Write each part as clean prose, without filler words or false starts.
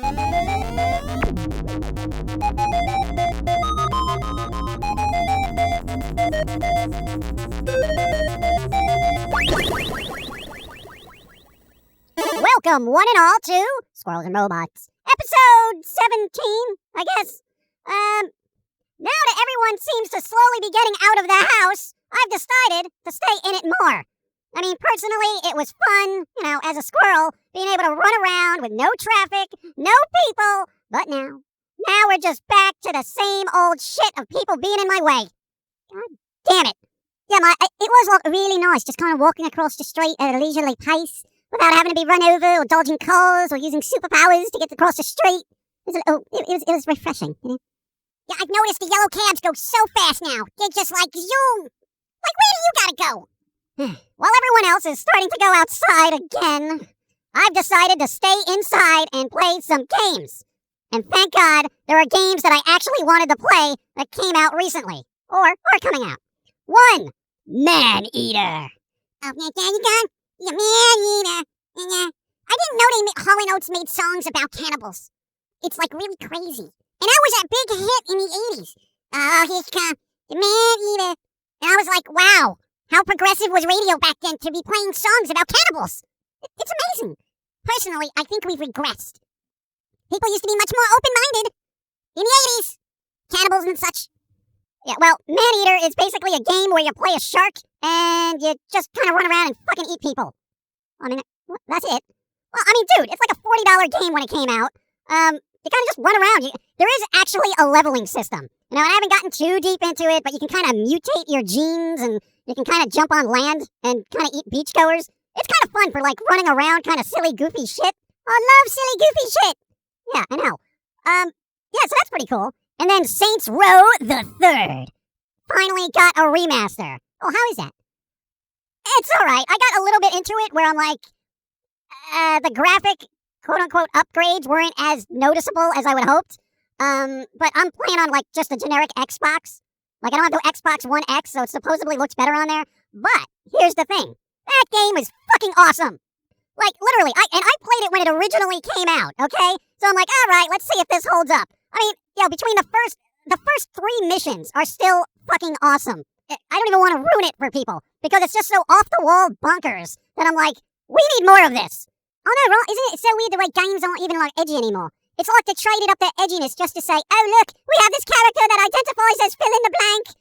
Welcome, one and all, to Squirrels and Robots, Ep17, I guess. Now that everyone seems to slowly be getting out of the house, I've decided to stay in it more. I mean, personally, it was fun, as a squirrel, being able to run around with no traffic, no people, but now we're just back to the same old shit of people being in my way. God damn it. Yeah, it was really nice, just kind of walking across the street at a leisurely pace, without having to be run over or dodging cars or using superpowers to get across the street. It was refreshing, Yeah, I've noticed the yellow cabs go so fast now. They're just like zoom. Like, where do you gotta go? While everyone else is starting to go outside again, I've decided to stay inside and play some games. And thank God there are games that I actually wanted to play that came out recently. Or are coming out. 1. Man-Eater. Oh, there you go. Yeah, Man-Eater. I didn't know Hall & Oates made songs about cannibals. It's like really crazy. And that was a big hit in the 80s. Oh, here's come the Man-Eater. And I was like, wow, how progressive was radio back then to be playing songs about cannibals? It's amazing. Personally, I think we've regressed. People used to be much more open-minded in the 80s. Cannibals and such. Yeah, well, Man-Eater is basically a game where you play a shark and you just kind of run around and fucking eat people. I mean, that's it. Well, I mean, dude, it's like a $40 game when it came out. You kind of just run around. There is actually a leveling system. And I haven't gotten too deep into it, but you can kind of mutate your genes and you can kind of jump on land and kind of eat beachgoers. It's kind of fun for, like, running around kind of silly, goofy shit. I love silly, goofy shit. Yeah, I know. Yeah, so that's pretty cool. And then Saints Row the Third finally got a remaster. Oh, how is that? It's alright. I got a little bit into it where I'm like, the graphic, quote-unquote, upgrades weren't as noticeable as I would hoped. But I'm playing on, like, just a generic Xbox. Like, I don't have the Xbox One X, so it supposedly looks better on there. But here's the thing. That game is fucking awesome. Like, literally, I played it when it originally came out, okay? So I'm like, alright, let's see if this holds up. I mean, between the first 3 missions are still fucking awesome. I don't even want to ruin it for people, because it's just so off-the-wall bonkers that I'm like, we need more of this. Oh no, Ron, isn't it so weird the way games aren't even, like, edgy anymore? It's like they traded up their edginess just to say, oh look, we have this character that identifies as fill in the blank,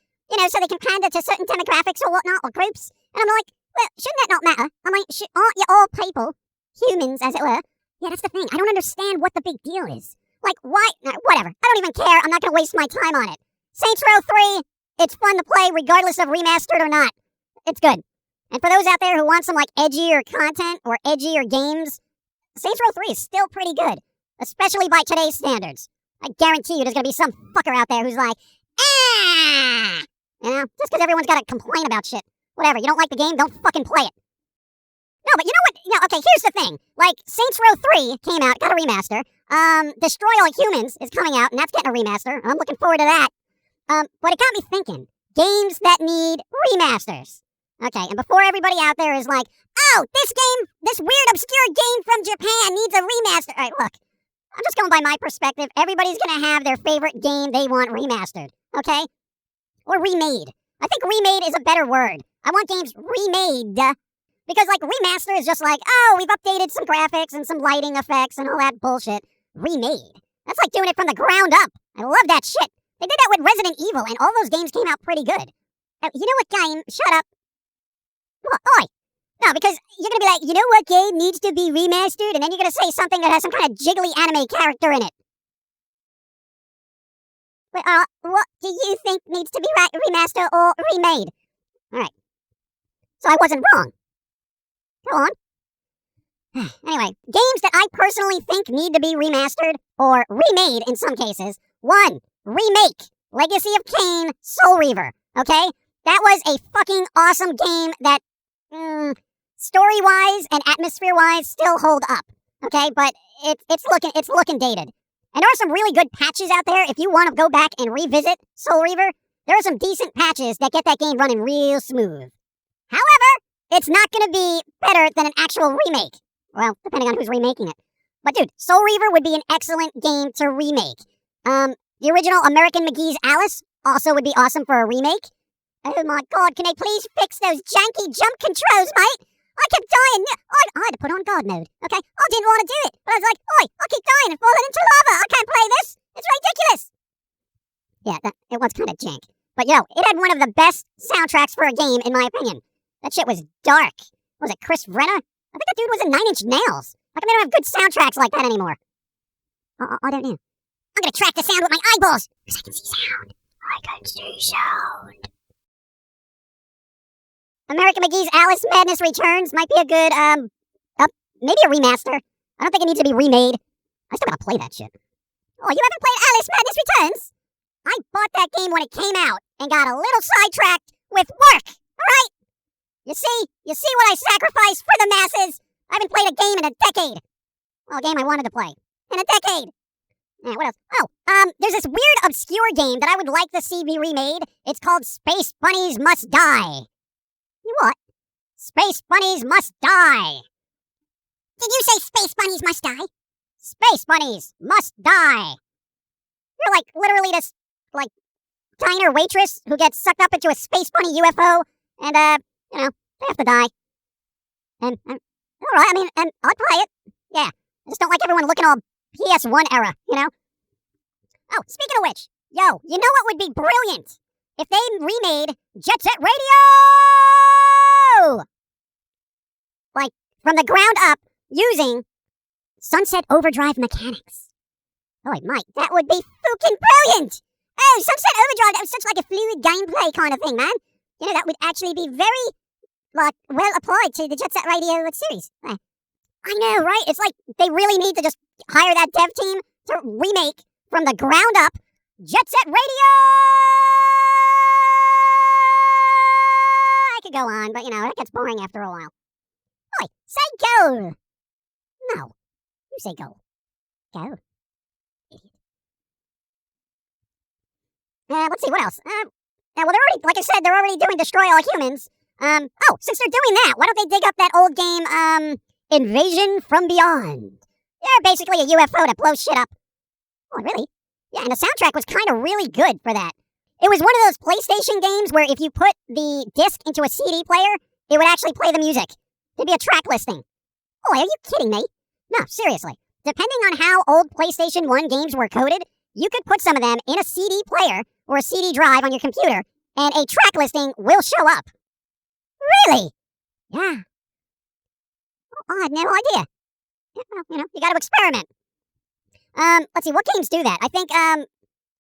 so they can pander to certain demographics or whatnot, or groups. And I'm like, well, shouldn't that not matter? I mean, aren't you all people? Humans, as it were. Yeah, that's the thing. I don't understand what the big deal is. Like, why? No, whatever. I don't even care. I'm not going to waste my time on it. Saints Row 3, it's fun to play regardless of remastered or not. It's good. And for those out there who want some, like, edgier content or edgier games, Saints Row 3 is still pretty good. Especially by today's standards. I guarantee you there's going to be some fucker out there who's like, ah! Just because everyone's got to complain about shit. Whatever, you don't like the game, don't fucking play it. No, but you know what? Okay, here's the thing. Like, Saints Row 3 came out, got a remaster. Destroy All Humans is coming out, and that's getting a remaster. I'm looking forward to that. But it got me thinking. Games that need remasters. Okay, and before everybody out there is like, oh, this weird, obscure game from Japan needs a remaster. All right, look. I'm just going by my perspective. Everybody's going to have their favorite game they want remastered, okay? Or remade. I think remade is a better word. I want games remade. Because, like, remaster is just like, oh, we've updated some graphics and some lighting effects and all that bullshit. Remade. That's like doing it from the ground up. I love that shit. They did that with Resident Evil, and all those games came out pretty good. You know what game? Shut up. Oi. No, because you're going to be like, you know what game needs to be remastered? And then you're going to say something that has some kind of jiggly anime character in it. Wait, what do you think needs to be remastered or remade? Alright. So I wasn't wrong. Go on. Anyway, games that I personally think need to be remastered or remade in some cases. 1. Remake. Legacy of Kain, Soul Reaver. Okay? That was a fucking awesome game that, story-wise and atmosphere-wise still hold up. Okay? But it's looking dated. And there are some really good patches out there. If you want to go back and revisit Soul Reaver, there are some decent patches that get that game running real smooth. However, it's not going to be better than an actual remake. Well, depending on who's remaking it. But dude, Soul Reaver would be an excellent game to remake. The original American McGee's Alice also would be awesome for a remake. Oh my god, can they please fix those janky jump controls, mate? I kept dying. I had to put on God mode, okay? I didn't want to do it, but I was like, oi, I keep dying and falling into lava. I can't play this. It's ridiculous. Yeah, it was kind of jank. But yo, it had one of the best soundtracks for a game, in my opinion. That shit was dark. Was it Chris Vrenna? I think that dude was in 9 Inch Nails. How come they don't have good soundtracks like that anymore? I don't know. I'm gonna track the sound with my eyeballs, because I can see sound. I can see sound. American McGee's Alice Madness Returns might be a good, maybe a remaster. I don't think it needs to be remade. I still gotta play that shit. Oh, you haven't played Alice Madness Returns? I bought that game when it came out and got a little sidetracked with work, alright? You see what I sacrificed for the masses? I haven't played a game in a decade. Well, a game I wanted to play. In a decade. Yeah, what else? Oh, there's this weird, obscure game that I would like to see be remade. It's called Space Bunnies Must Die. You what? Space Bunnies Must Die. Did you say Space Bunnies Must Die? Space Bunnies Must Die. You're like literally this, like, diner waitress who gets sucked up into a space bunny UFO and, they have to die. And alright, I mean, and I'd play it. Yeah, I just don't like everyone looking all PS1 era, you know? Oh, speaking of which, yo, you know what would be brilliant? If they remade Jet Set Radio! Like, from the ground up, using Sunset Overdrive mechanics. Oh, Mike, that would be fucking brilliant! Oh, Sunset Overdrive, that was such like a fluid gameplay kind of thing, man. You know, that would actually be very, like, well applied to the Jet Set Radio series. I know, right? It's like they really need to just hire that dev team to remake from the ground up Jet Set Radio! I could go on, but, you know, that gets boring after a while. Oi, say go! No, you say go. Go. Idiot. Let's see, what else? Well, they're already, like I said, they're already doing Destroy All Humans. Since they're doing that, why don't they dig up that old game, Invasion from Beyond? They're basically a UFO that blows shit up. Oh, really? Yeah, and the soundtrack was kind of really good for that. It was one of those PlayStation games where if you put the disc into a CD player, it would actually play the music. There'd be a track listing. Oh, are you kidding me? No, seriously. Depending on how old PlayStation 1 games were coded, you could put some of them in a CD player or a CD drive on your computer, and a track listing will show up. Really? Yeah. I had no idea. Yeah, well, you know, you gotta experiment. Let's see, what games do that? I think, at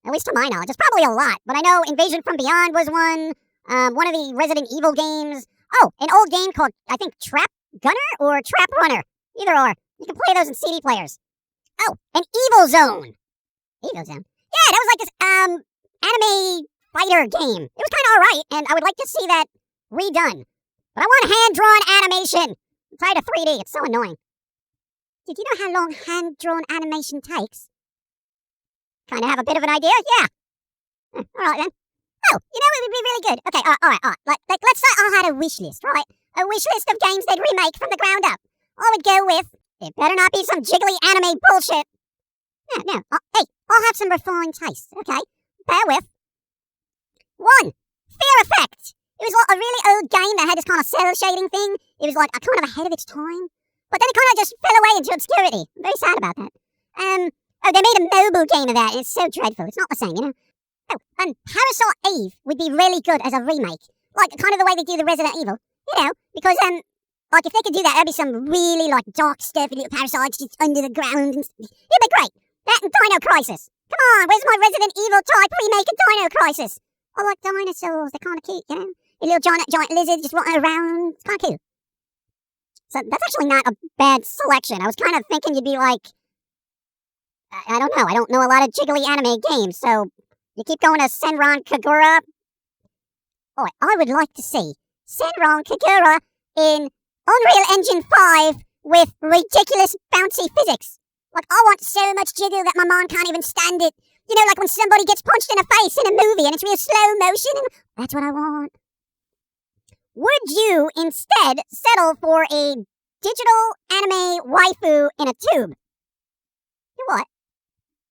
least to my knowledge, it's probably a lot, but I know Invasion from Beyond was one of the Resident Evil games. Oh, an old game called, I think, Trap Gunner or Trap Runner. Either or. You can play those in CD players. Oh, an Evil Zone. Evil Zone? Yeah, that was like this, anime fighter game. It was kind of alright, and I would like to see that redone. But I want hand-drawn animation. I'm tired of 3D. It's so annoying. Did you know how long hand-drawn animation takes? Kind of have a bit of an idea? Yeah. Alright then. Oh, you know it would be really good. Okay, alright. Let's say I had a wish list, right? A wish list of games they'd remake from the ground up. I would go with, it better not be some jiggly anime bullshit. No. Hey, I'll have some refined taste, okay? Bear with. 1. Fear Effect. It was like a really old game that had this kind of cell shading thing. It was like kind of ahead of its time. But then it kind of just fell away into obscurity. I'm very sad about that. They made a mobile game of that, and it's so dreadful. It's not the same, you know? Oh, Parasite Eve would be really good as a remake. Like, kind of the way they do the Resident Evil. You know, because, like, if they could do that, that'd be some really, like, dark stuff and little parasites just under the ground. And it'd be great. That and Dino Crisis. Come on, where's my Resident Evil type remake of Dino Crisis? I like dinosaurs. They're kind of cute, you know? A little giant lizard just running around. It's kind of cute. So that's actually not a bad selection. I was kind of thinking you'd be like, I don't know. I don't know a lot of jiggly anime games, so you keep going to Senran Kagura. Oh, I would like to see Senran Kagura in Unreal Engine 5 with ridiculous bouncy physics. Like, I want so much jiggle that my mom can't even stand it. You know, like when somebody gets punched in the face in a movie and it's real slow motion. And that's what I want. Would you instead settle for a digital anime waifu in a tube?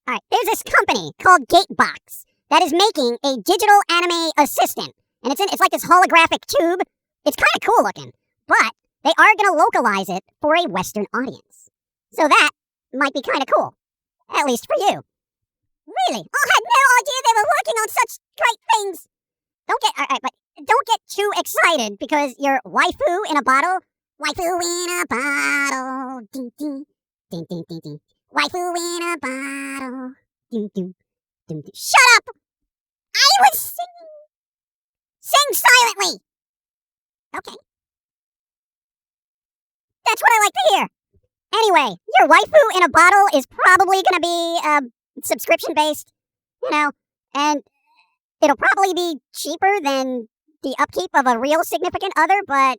Alright, there's this company called Gatebox that is making a digital anime assistant. And it's like this holographic tube. It's kind of cool looking. But they are going to localize it for a Western audience. So that might be kind of cool. At least for you. Really? I had no idea they were working on such great things. Don't get too excited because your waifu in a bottle. Waifu in a bottle. Ding, ding, ding, ding, ding, ding. Waifu in a bottle. Ding, ding, ding, ding. Shut up! I was singing. Sing silently. Okay. That's what I like to hear. Anyway, your waifu in a bottle is probably going to be subscription-based, and it'll probably be cheaper than the upkeep of a real significant other, but...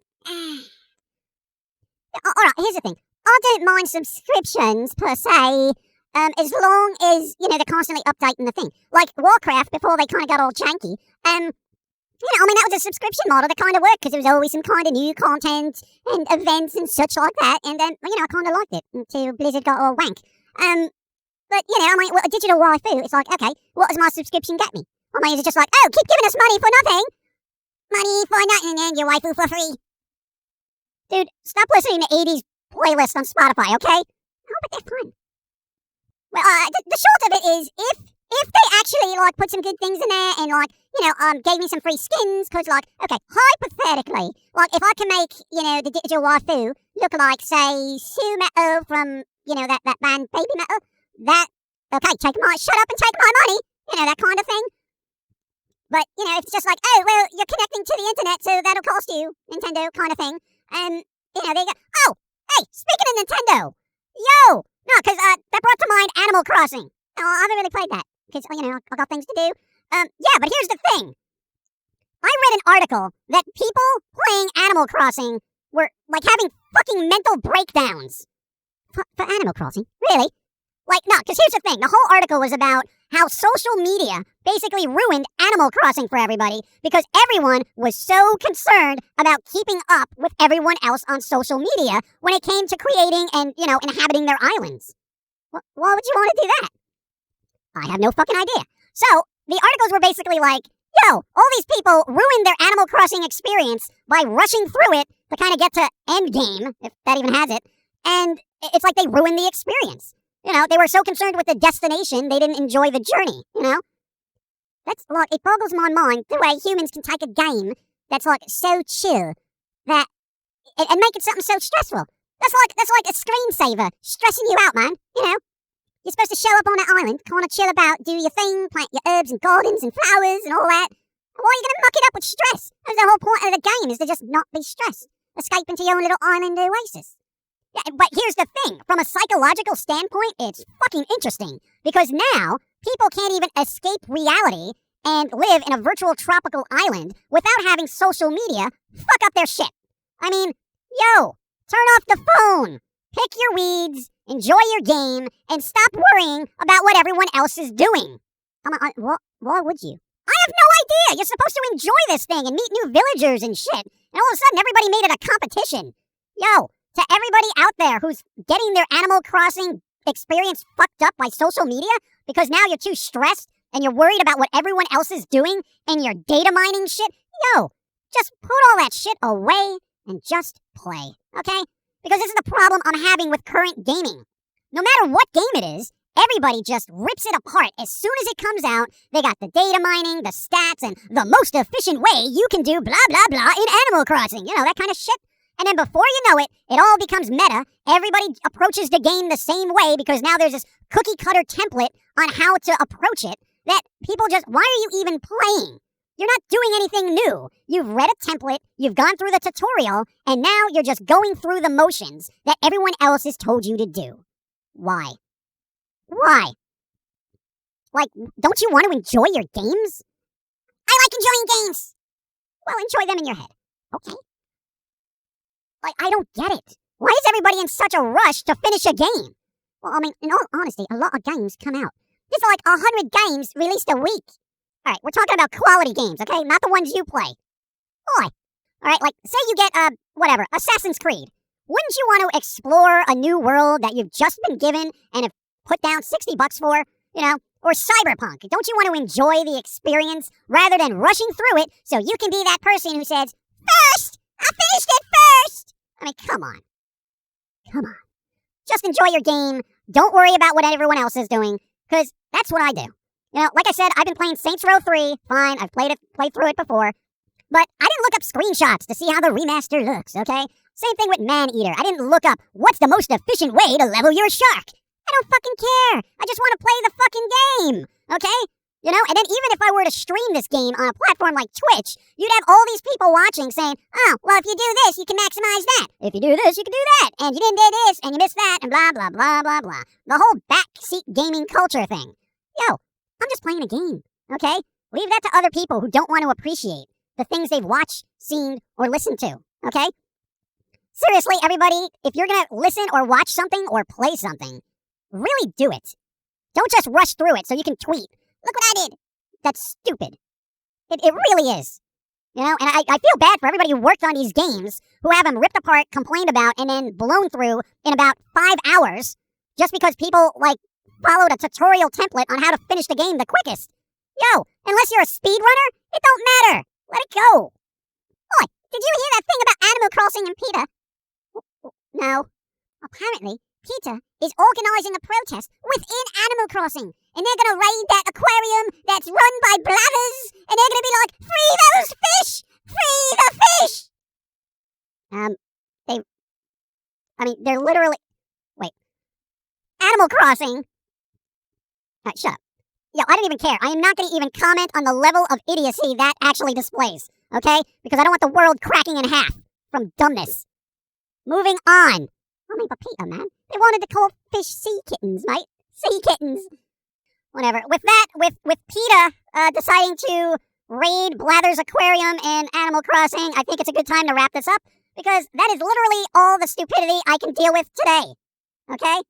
Alright, here's the thing. I don't mind subscriptions, per se, as long as, they're constantly updating the thing. Like Warcraft, before they kind of got all janky, that was a subscription model that kind of worked because there was always some kind of new content and events and such like that. And then, I kind of liked it until Blizzard got all wank. But, a digital waifu, it's like, okay, what does my subscription get me? Or is it just like, oh, keep giving us money for nothing. Money for nothing and your waifu for free. Dude, stop listening to 80s playlists on Spotify, okay? Oh, but they're fun. Well, the short of it is, if they actually, put some good things in there and, gave me some free skins, because, okay, hypothetically, if I can make, the digital waifu look like, say, Sue Metal from, that band Baby Metal, shut up and take my money, that kind of thing. But, if it's just like, oh, well, you're connecting to the internet, so that'll cost you, Nintendo kind of thing. And, they go, oh, hey, speaking of Nintendo, yo, no, because that brought to mind Animal Crossing. Oh, I haven't really played that, because, I got things to do. Yeah, but here's the thing. I read an article that people playing Animal Crossing were, having fucking mental breakdowns. For Animal Crossing? Really? No, because here's the thing. The whole article was about how social media basically ruined Animal Crossing for everybody because everyone was so concerned about keeping up with everyone else on social media when it came to creating and, inhabiting their islands. Why would you want to do that? I have no fucking idea. So, the articles were basically like, yo, all these people ruined their Animal Crossing experience by rushing through it to kind of get to endgame, if that even has it, and it's like they ruined the experience. They were so concerned with the destination, they didn't enjoy the journey, That's, it boggles my mind the way humans can take a game that's, so chill that, and make it something so stressful. That's like a screensaver stressing you out, man, You're supposed to show up on that island, kind of chill about, do your thing, plant your herbs and gardens and flowers and all that. Why are you going to muck it up with stress? That's the whole point of the game, is to just not be stressed. Escape into your own little island oasis. Yeah, but here's the thing. From a psychological standpoint, it's fucking interesting. Because now, people can't even escape reality and live in a virtual tropical island without having social media fuck up their shit. I mean, yo, turn off the phone. Pick your weeds, enjoy your game, and stop worrying about what everyone else is doing. Why would you? I have no idea. You're supposed to enjoy this thing and meet new villagers and shit. And all of a sudden, everybody made it a competition. Yo, to everybody out there who's getting their Animal Crossing experience fucked up by social media because now you're too stressed and you're worried about what everyone else is doing and you're data mining shit, yo, just put all that shit away and just play, okay? Because this is the problem I'm having with current gaming. No matter what game it is, everybody just rips it apart. As soon as it comes out, they got the data mining, the stats, and the most efficient way you can do blah, blah, blah in Animal Crossing. That kind of shit. And then before you know it, it all becomes meta. Everybody approaches the game the same way because now there's this cookie-cutter template on how to approach it that people just, why are you even playing? You're not doing anything new. You've read a template, you've gone through the tutorial, and now you're just going through the motions that everyone else has told you to do. Why? Why? Don't you want to enjoy your games? I like enjoying games. Well, enjoy them in your head. Okay. I don't get it. Why is everybody in such a rush to finish a game? Well, in all honesty, a lot of games come out. There's 100 games released a week. All right, we're talking about quality games, okay? Not the ones you play. Boy. All right, say you get, Assassin's Creed. Wouldn't you want to explore a new world that you've just been given and have put down $60 for? Or Cyberpunk. Don't you want to enjoy the experience rather than rushing through it so you can be that person who says, "First! I finished it first!" I mean, come on. Come on. Just enjoy your game. Don't worry about what everyone else is doing, because that's what I do. Like I said, I've been playing Saints Row 3. Fine, I've played through it before. But I didn't look up screenshots to see how the remaster looks, okay? Same thing with Man-Eater. I didn't look up what's the most efficient way to level your shark. I don't fucking care. I just want to play the fucking game, okay? And then even if I were to stream this game on a platform like Twitch, you'd have all these people watching saying, "Oh, well, if you do this, you can maximize that. If you do this, you can do that. And you didn't do this, and you missed that, and blah, blah, blah, blah, blah." The whole backseat gaming culture thing. Yo, I'm just playing a game, okay? Leave that to other people who don't want to appreciate the things they've watched, seen, or listened to, okay? Seriously, everybody, if you're going to listen or watch something or play something, really do it. Don't just rush through it so you can tweet, "Look what I did." That's stupid. It really is. And I feel bad for everybody who worked on these games, who have them ripped apart, complained about, and then blown through in about 5 hours just because people, followed a tutorial template on how to finish the game the quickest. Yo, unless you're a speedrunner, it don't matter. Let it go. Oi, did you hear that thing about Animal Crossing and PETA? No. Apparently, PETA is organizing a protest within Animal Crossing. And they're going to raid that aquarium that's run by bladders. And they're going to be like, "Free those fish! Free the fish!" They're literally... Wait. Animal Crossing... Alright, shut up. Yo, I don't even care. I am not going to even comment on the level of idiocy that actually displays. Okay? Because I don't want the world cracking in half from dumbness. Moving on. But PETA, man. They wanted to call fish sea kittens, mate. Sea kittens. Whatever. With that, with PETA deciding to raid Blather's Aquarium in Animal Crossing, I think it's a good time to wrap this up, because that is literally all the stupidity I can deal with today. Okay?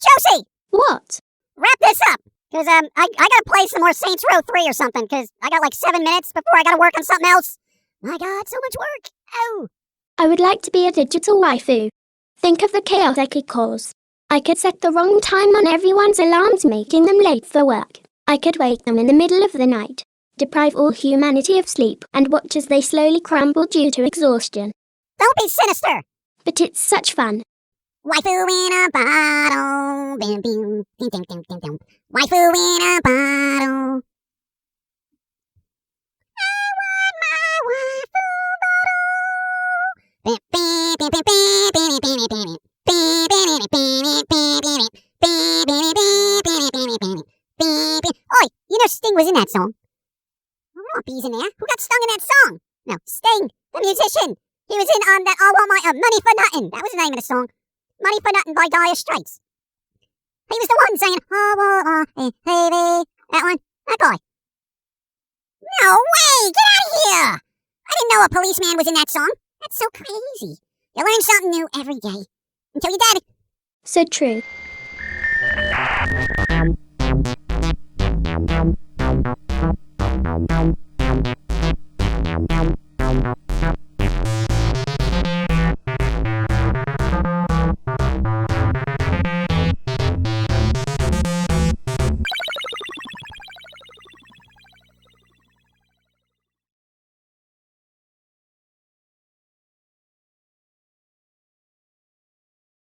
Josie! What? Wrap this up, because I gotta play some more Saints Row 3 or something, because I got 7 minutes before I gotta work on something else. My God, so much work. Oh. I would like to be a digital waifu. Think of the chaos I could cause. I could set the wrong time on everyone's alarms, making them late for work. I could wake them in the middle of the night, deprive all humanity of sleep, and watch as they slowly crumble due to exhaustion. Don't be sinister! But it's such fun. Waifu in a bottle. Bim, bim, ding, ding, ding, ding, ding. Waifu in a bottle. I want my waifu bottle. Bim, bim, bim, bim, bim, bim, bim, bim, bim. Oi, Sting was in that song. I don't want bees in there. Who got stung in that song? No, Sting, the musician. He was in that I Want My Money for Nothing. That was the name of the song. Money for Nothing by Dire Straits. He was the one saying, "Oh, oh, hey, baby." That one. That guy. No way! Get out of here! I didn't know a policeman was in that song. That's so crazy. You learn something new every day. Until you're dead. So true.